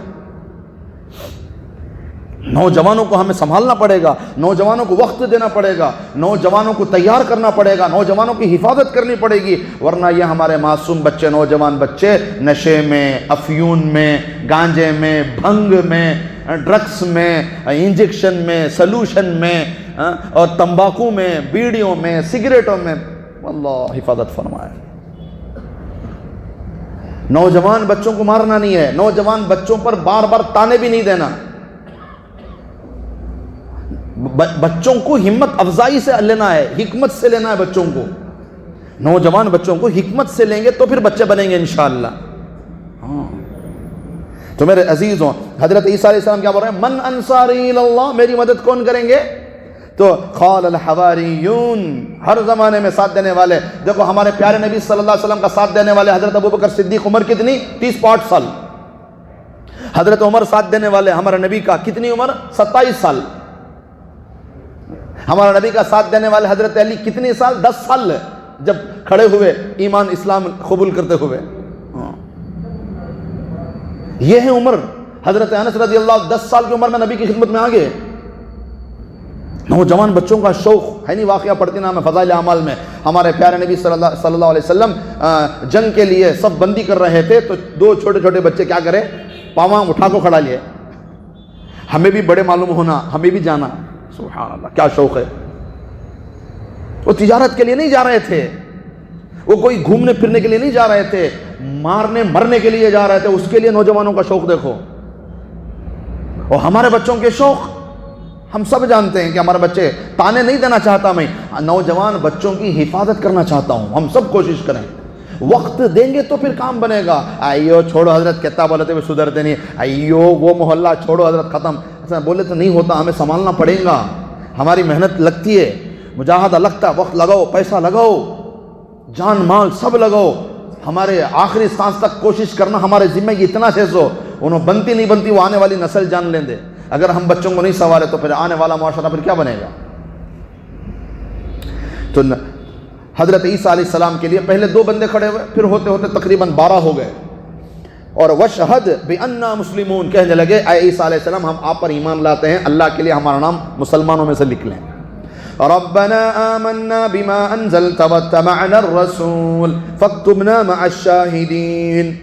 نوجوانوں کو ہمیں سنبھالنا پڑے گا، نوجوانوں کو وقت دینا پڑے گا، نوجوانوں کو تیار کرنا پڑے گا، نوجوانوں کی حفاظت کرنی پڑے گی. ورنہ یہ ہمارے معصوم بچے، نوجوان بچے نشے میں، افیون میں، گانجے میں، بھنگ میں، ڈرگس میں، انجیکشن میں، سلوشن میں، اور تمباکو میں، بیڑیوں میں، سگریٹوں میں. اللہ حفاظت فرمائے. نوجوان بچوں کو مارنا نہیں ہے، نوجوان بچوں پر بار بار تانے بھی نہیں دینا. بچوں کو ہمت افزائی سے لینا ہے، حکمت سے لینا ہے بچوں کو. نوجوان بچوں کو حکمت سے لیں گے تو پھر بچے بنیں گے انشاءاللہ. تو میرے عزیزوں، حضرت عیسیٰ علیہ السلام کیا بول رہے ہیں؟ من انصاری اللہ، میری مدد کون کریں گے؟ تو قال الحواریون، ہر زمانے میں ساتھ دینے والے. دیکھو ہمارے پیارے نبی صلی اللہ علیہ وسلم کا ساتھ دینے والے حضرت ابوبکر صدیق، عمر کتنی؟ 30 سال. حضرت عمر ساتھ دینے والے ہمارے نبی کا کتنی عمر؟ 27 سال. ہمارا نبی کا ساتھ دینے والے حضرت علی کتنی سال؟ 10 سال جب کھڑے ہوئے ایمان اسلام قبول کرتے ہوئے. یہ ہے عمر. حضرت انس رضی اللہ 10 سال کی عمر میں نبی کی خدمت میں آگے. نوجوان بچوں کا شوق ہے نہیں. واقعہ پڑھتی نا ہمیں فضائل اعمال میں، ہمارے پیارے نبی صلی اللہ علیہ وسلم جنگ کے لیے سب بندی کر رہے تھے تو 2 چھوٹے چھوٹے بچے کیا کرے، پاواں اٹھا کو کھڑا لیے. ہمیں بھی بڑے معلوم ہونا، ہمیں بھی جانا. سبحان اللہ، کیا شوق ہے. وہ تجارت کے لیے نہیں جا رہے تھے، وہ کوئی گھومنے پھرنے کے لیے نہیں جا رہے تھے، مارنے مرنے کے لیے جا رہے تھے. اس کے لیے نوجوانوں کا شوق دیکھو. اور ہمارے بچوں کے شوق ہم سب جانتے ہیں کہ ہمارے بچے، تانے نہیں دینا چاہتا میں، نوجوان بچوں کی حفاظت کرنا چاہتا ہوں. ہم سب کوشش کریں، وقت دیں گے تو پھر کام بنے گا. ایو چھوڑو حضرت، کہتا بولتے ہوئے سدھرتے نہیں. ایو وہ محلہ چھوڑو حضرت، ختم. ایسا بولے تو نہیں ہوتا، ہمیں سنبھالنا پڑے گا. ہماری محنت لگتی ہے، مجاہدہ لگتا ہے، وقت لگاؤ، پیسہ لگاؤ، جان مال سب لگاؤ. ہمارے آخری سانس تک کوشش کرنا ہمارے ذمہ کی. اتنا سے سو انہوں بنتی نہیں بنتی وہ آنے والی نسل جان لیں دے. اگر ہم بچوں کو نہیں سنوارے تو پھر آنے والا معاشرہ پھر کیا بنے گا. تو حضرت عیسیٰ علیہ السلام کے لیے پہلے 2 بندے کھڑے ہوئے، پھر ہوتے ہوتے تقریباً 12 ہو گئے. اور وشہد بأننا مسلمون، کہنے لگے اے عیسیٰ علیہ السلام ہم آپ پر ایمان لاتے ہیں، اللہ کے لیے ہمارا نام مسلمانوں میں سے لکھ لیں۔ ربنا آمنا بما انزلت واتبعنا الرسول فاکتبنا مع الشاہدین،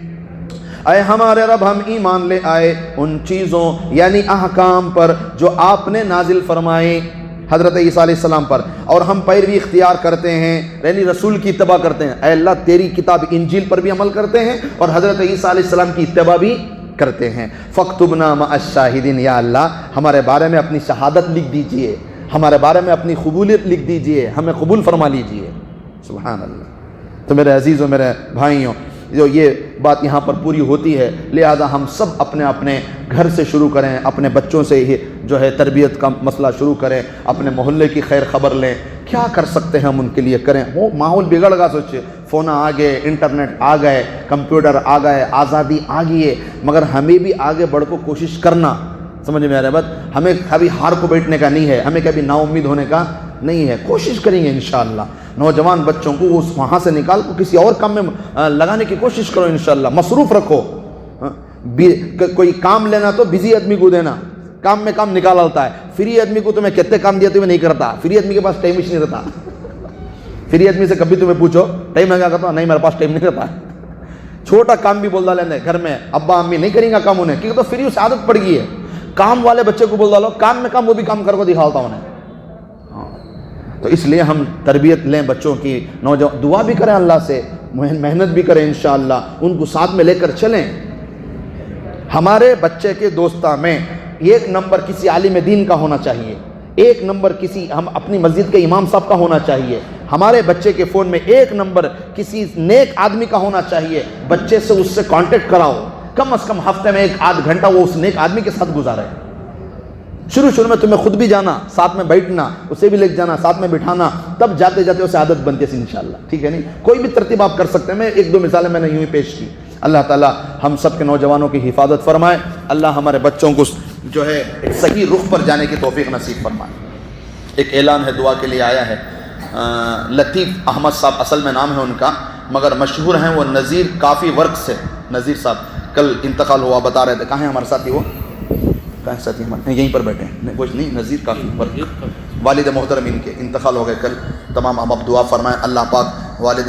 اے ہمارے رب ہم ایمان لے آئے ان چیزوں یعنی احکام پر جو آپ نے نازل فرمائے حضرت عیسیٰ علیہ السلام پر، اور ہم پیروی اختیار کرتے ہیں یعنی رسول کی اتباع کرتے ہیں۔ اے اللہ تیری کتاب انجیل پر بھی عمل کرتے ہیں اور حضرت عیسیٰ علیہ السلام کی اتباع بھی کرتے ہیں۔ فاکتبنا مع الشاہدین، یا اللہ ہمارے بارے میں اپنی شہادت لکھ دیجئے، ہمارے بارے میں اپنی قبولیت لکھ دیجئے، ہمیں قبول فرما لیجئے۔ سبحان اللہ۔ تو میرے عزیزوں، میرے بھائیوں، جو یہ بات یہاں پر پوری ہوتی ہے، لہذا ہم سب اپنے اپنے گھر سے شروع کریں، اپنے بچوں سے ہی جو ہے تربیت کا مسئلہ شروع کریں، اپنے محلے کی خیر خبر لیں، کیا کر سکتے ہیں ہم ان کے لیے کریں۔ وہ ماحول بگڑ گا، سوچے فون آ گئے، انٹرنیٹ آ گئے، کمپیوٹر آ گئے، آزادی آ گئی ہے، مگر ہمیں بھی آگے بڑھ کو کوشش کرنا، سمجھ میں آ رہا ہے بات، ہمیں کبھی ہار کو بیٹھنے کا نہیں ہے، ہمیں کبھی نا امید ہونے کا نہیں ہے، کوشش کریں گے انشاءاللہ۔ نوجوان بچوں کو وہاں سے نکال کو کسی اور کام میں لگانے کی کوشش کرو انشاءاللہ، مصروف رکھو۔ کوئی کام لینا تو بزی آدمی کو دینا، کام میں کام نکال آتا ہے۔ فری آدمی کو تمہیں کتنے کام دیا تمہیں نہیں کرتا، فری آدمی کے پاس ٹائم ہی نہیں رہتا۔ فری آدمی سے کبھی تمہیں پوچھو ٹائم ہے کیا کرتا، نہیں میرے پاس ٹائم نہیں رہتا۔ چھوٹا کام بھی بول ڈالیں گھر میں ابا امی نہیں کریں گا کام انہیں، کیونکہ تو فری سے عادت پڑ گئی ہے۔ کام والے بچے کو بول ڈالو کام میں کام، وہ بھی کام کر کو دکھاتا انہیں۔ تو اس لیے ہم تربیت لیں بچوں کی، نوجوان دعا بھی کریں اللہ سے، محنت بھی کریں انشاءاللہ، ان کو ساتھ میں لے کر چلیں۔ ہمارے بچے کے دوستہ میں ایک نمبر کسی عالم دین کا ہونا چاہیے، ایک نمبر کسی ہم اپنی مسجد کے امام صاحب کا ہونا چاہیے، ہمارے بچے کے فون میں ایک نمبر کسی نیک آدمی کا ہونا چاہیے۔ بچے سے اس سے کانٹیکٹ کراؤ، کم از کم ہفتے میں 1-8 گھنٹہ وہ اس نیک آدمی کے ساتھ گزارے۔ شروع میں تمہیں خود بھی جانا، ساتھ میں بیٹھنا، اسے بھی لے جانا، ساتھ میں بٹھانا، تب جاتے جاتے اسے عادت بنتی ہے انشاءاللہ، ٹھیک ہے نہیں؟ کوئی بھی ترتیب آپ کر سکتے ہیں، میں 1-2 مثالیں میں نے یوں ہی پیش کی۔ اللہ تعالیٰ ہم سب کے نوجوانوں کی حفاظت فرمائے، اللہ ہمارے بچوں کو جو ہے ایک صحیح رخ پر جانے کی توفیق نصیب فرمائے۔ ایک اعلان ہے، دعا کے لیے آیا ہے، لطیف احمد صاحب اصل میں نام ہے ان کا، مگر مشہور ہیں وہ نذیر کافی ورک سے۔ نذیر صاحب کل انتقال ہوا، بتا رہے تھے، کہاں ہیں ہمارے ساتھی؟ وہ کہاں ساتھی ہمارے یہیں پر بیٹھے ہیں، کچھ نہیں، نذیر کافی ورک، والد محترم ان کے انتقال ہو گئے کل۔ تمام اب دعا فرمائیں، اللہ پاک والد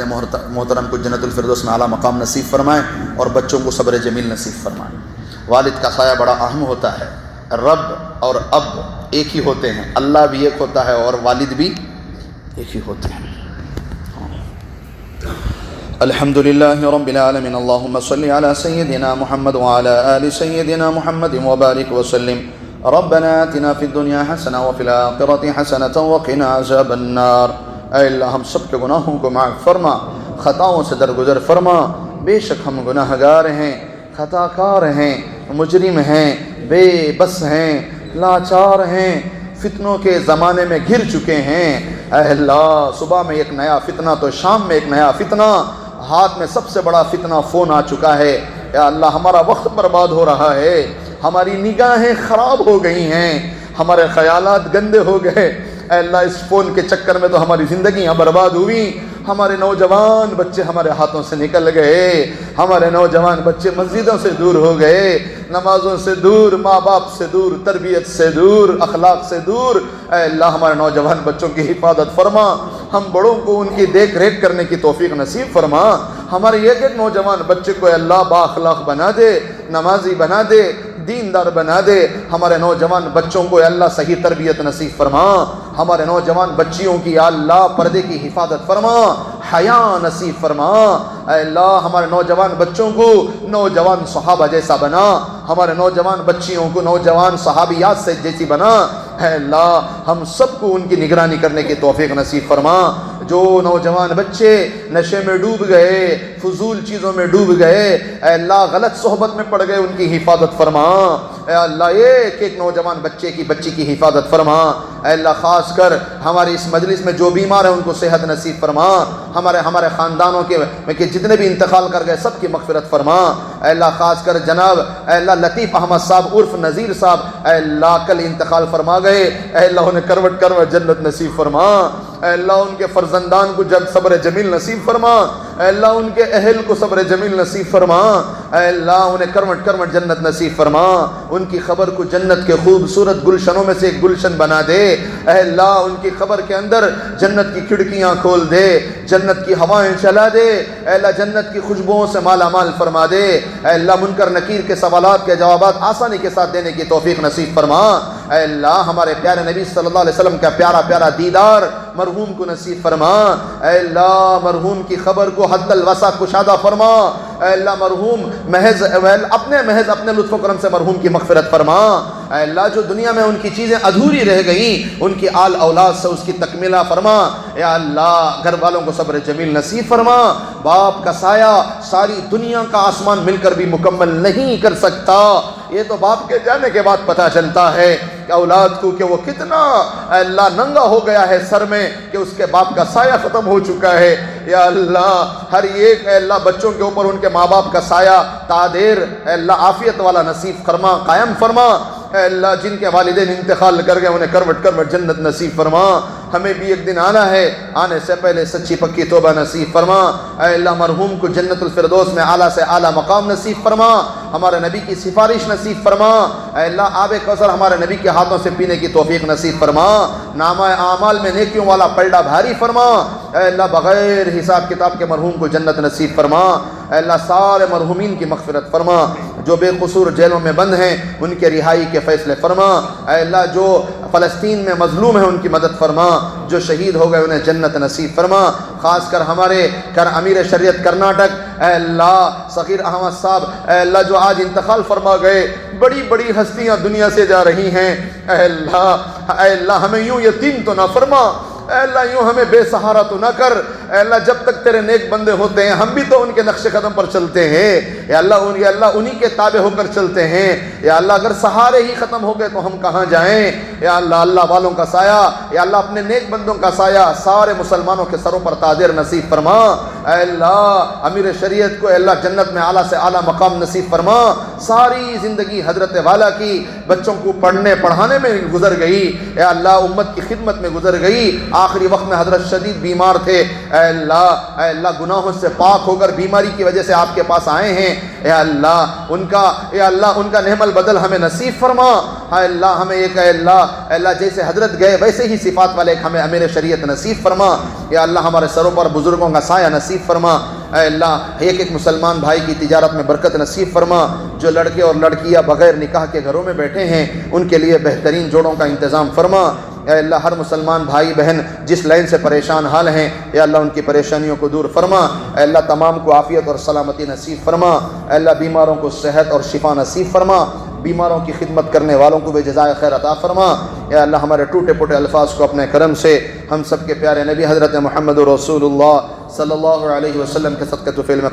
محترم کو جنت الفردوس میں اعلیٰ مقام نصیب فرمائیں اور بچوں کو صبر جمیل نصیب فرمائیں۔ والد کا سایہ بڑا اہم ہوتا ہے، رب اور اب ایک ہی ہوتے ہیں، اللہ بھی ایک ہوتا ہے اور والد بھی ایک ہی ہوتے ہیں۔ الحمد للہ رب العالمین، اللہم صلی علی سیدنا محمد وعلی آل سیدنا محمد وبارک وسلم۔ ربنا آتنا فی الدنیا حسنہ وفی الآخرۃ حسنۃ وقنا عذاب النار۔ اے اللہ ہم سب کے گناہوں کو معاف فرما، خطاؤں سے درگزر فرما، بے شک ہم گناہ گار ہیں، خطا کار ہیں، مجرم ہیں، بے بس ہیں، لاچار ہیں، فتنوں کے زمانے میں گر چکے ہیں۔ اے اللہ صبح میں ایک نیا فتنہ تو شام میں ایک نیا فتنہ، ہاتھ میں سب سے بڑا فتنہ فون آ چکا ہے۔ یا اللہ ہمارا وقت برباد ہو رہا ہے، ہماری نگاہیں خراب ہو گئی ہیں، ہمارے خیالات گندے ہو گئے۔ اے اللہ اس فون کے چکر میں تو ہماری زندگیاں برباد ہوئی، ہمارے نوجوان بچے ہمارے ہاتھوں سے نکل گئے، ہمارے نوجوان بچے مسجدوں سے دور ہو گئے، نمازوں سے دور، ماں باپ سے دور، تربیت سے دور، اخلاق سے دور۔ اے اللہ ہمارے نوجوان بچوں کی حفاظت فرما، ہم بڑوں کو ان کی دیکھ ریکھ کرنے کی توفیق نصیب فرما۔ ہمارے ایک ایک نوجوان بچے کو اے اللہ با اخلاق بنا دے، نمازی بنا دے، دیندار بنا دے۔ ہمارے نوجوان بچوں کو اے اللہ صحیح تربیت نصیب فرما، ہمارے نوجوان بچیوں کی یا اللہ پردے کی حفاظت فرما، حیا نصیب فرما۔ اے اللہ ہمارے نوجوان بچوں کو نوجوان صحابہ جیسا بنا، ہمارے نوجوان بچیوں کو نوجوان صحابیات سے جیسی بنا۔ اے اللہ ہم سب کو ان کی نگرانی کرنے کی توفیق نصیب فرما۔ جو نوجوان بچے نشے میں ڈوب گئے، فضول چیزوں میں ڈوب گئے، اے اللہ غلط صحبت میں پڑ گئے، ان کی حفاظت فرما۔ اے اللہ ایک ایک نوجوان بچے کی بچی کی حفاظت فرما۔ اے اللہ خاص کر ہماری اس مجلس میں جو بیمار ہیں ان کو صحت نصیب فرما، ہمارے خاندانوں کے جتنے بھی انتقال کر گئے سب کی مغفرت فرما۔ اے اللہ خاص کر جناب اے اللہ لطیف احمد صاحب عرف نذیر صاحب اے اللہ کل انتقال فرما گئے، اے اللہ انہیں کروٹ کروٹ جنت نصیب فرما۔ اے اللہ ان کے فرزندان کو جب صبر جمیل نصیب فرما، اے اللہ ان کے اہل کو صبر جمیل نصیب فرما، اے اللہ انہیں کرمٹ کرمٹ جنت نصیب فرما، ان کی خبر کو جنت کے خوبصورت گلشنوں میں سے ایک گلشن بنا دے، اے اللہ ان کی خبر کے اندر جنت کی کھڑکیاں کھول دے، جنت کی ہوائیں چلا دے، اے اللہ جنت کی خوشبوؤں سے مالا مال فرما دے، اے اللہ منکر نکیر کے سوالات کے جوابات آسانی کے ساتھ دینے کی توفیق نصیب فرما، اے اللہ ہمارے پیارے نبی صلی اللہ علیہ وسلم کا پیارا پیارا دیدار مرحوم کو نصیب فرما، اے اللہ مرحوم کی خبر کو حد الوسع کشادہ فرما، اے اللہ مرحوم محض اپنے لطف و کرم سے مرحوم کی مغفرت فرما، اے اللہ جو دنیا میں ان کی چیزیں ادھوری رہ گئیں ان کی آل اولاد سے اس کی تکمیلہ فرما، یا اللہ گھر والوں کو صبر جمیل نصیب فرما، باپ کا سایہ ساری دنیا کا آسمان مل کر بھی مکمل نہیں کر سکتا، یہ تو باپ کے جانے کے بعد پتہ چلتا ہے کہ اولاد کو کہ وہ کتنا اے اللہ ننگا ہو گیا ہے سر میں کہ اس کے باپ کا سایہ ختم ہو چکا ہے، یا اللہ ہر ایک اے اللہ بچوں کے اوپر ان کے ماں باپ کا سایہ تعدیر اے اللہ عافیت والا نصیب فرما، قائم فرما، اے اللہ جن کے والدین انتقال کر گئے انہیں کروٹ کروٹ جنت نصیب فرما، ہمیں بھی ایک دن آنا ہے، آنے سے پہلے سچی پکی توبہ نصیب فرما، اے اللہ مرحوم کو جنت الفردوس میں اعلیٰ سے اعلیٰ مقام نصیب فرما، ہمارے نبی کی سفارش نصیب فرما، اے اللہ آب کوثر ہمارے نبی کے ہاتھوں سے پینے کی توفیق نصیب فرما، نامہ اعمال میں نیکیوں والا پلڑا بھاری فرما، اے اللہ بغیر حساب کتاب کے مرحوم کو جنت نصیب فرما، اے اللہ سارے مرحومین کی مغفرت فرما، جو بے قصور جیلوں میں بند ہیں ان کے رہائی کے فیصلے فرما، اے اللہ جو فلسطین میں مظلوم ہیں ان کی مدد فرما، جو شہید ہو گئے انہیں جنت نصیب فرما، خاص کر ہمارے امیر شریعت کرناٹک اے اللہ صغیر احمد صاحب اے اللہ جو آج انتقال فرما گئے، بڑی بڑی ہستیاں دنیا سے جا رہی ہیں، اے اللہ ہمیں یوں یتیم تو نہ فرما، اے اللہ یوں ہمیں بے سہارا تو نہ کر، اے اللہ جب تک تیرے نیک بندے ہوتے ہیں ہم بھی تو ان کے نقش قدم پر چلتے ہیں، یا اللہ انہی کے تابع ہو کر چلتے ہیں، یا اللہ اگر سہارے ہی ختم ہو گئے تو ہم کہاں جائیں، یا اللہ والوں کا سایہ، یا اللہ اپنے نیک بندوں کا سایہ سارے مسلمانوں کے سروں پر تاجر نصیب فرما، اے اللہ امیر شریعت کو اے اللہ جنت میں اعلیٰ سے اعلیٰ مقام نصیب فرما، ساری زندگی حضرت والا کی بچوں کو پڑھنے پڑھانے میں گزر گئی، اے اللہ امت کی خدمت میں گزر گئی، آخری وقت میں حضرت شدید بیمار تھے، اے اللہ گناہوں سے پاک ہو کر بیماری کی وجہ سے آپ کے پاس آئے ہیں، اے اللہ ان کا نعم البدل ہمیں نصیب فرما، اے اللہ ہمیں ایک اے اللہ جیسے حضرت گئے ویسے ہی صفات والے ایک ہمیں امیر شریعت نصیب فرما، یا اللہ ہمارے سروں پر بزرگوں کا سایہ نصیب فرما، اے اللہ ایک ایک مسلمان بھائی کی تجارت میں برکت نصیب فرما، جو لڑکے اور لڑکیاں بغیر نکاح کے گھروں میں بیٹھے ہیں ان کے لیے بہترین جوڑوں کا انتظام فرما، اے اللہ ہر مسلمان بھائی بہن جس لائن سے پریشان حال ہیں یا اللہ ان کی پریشانیوں کو دور فرما، اے اللہ تمام کو عافیت اور سلامتی نصیب فرما، اے اللہ بیماروں کو صحت اور شفا نصیب فرما، بیماروں کی خدمت کرنے والوں کو بھی جزائے خیر عطا فرما، یا اللہ ہمارے ٹوٹے پھوٹے الفاظ کو اپنے کرم سے ہم سب کے پیارے نبی حضرت محمد رسول اللہ صلی اللہ علیہ وسلم کے صدقۃ فعل میں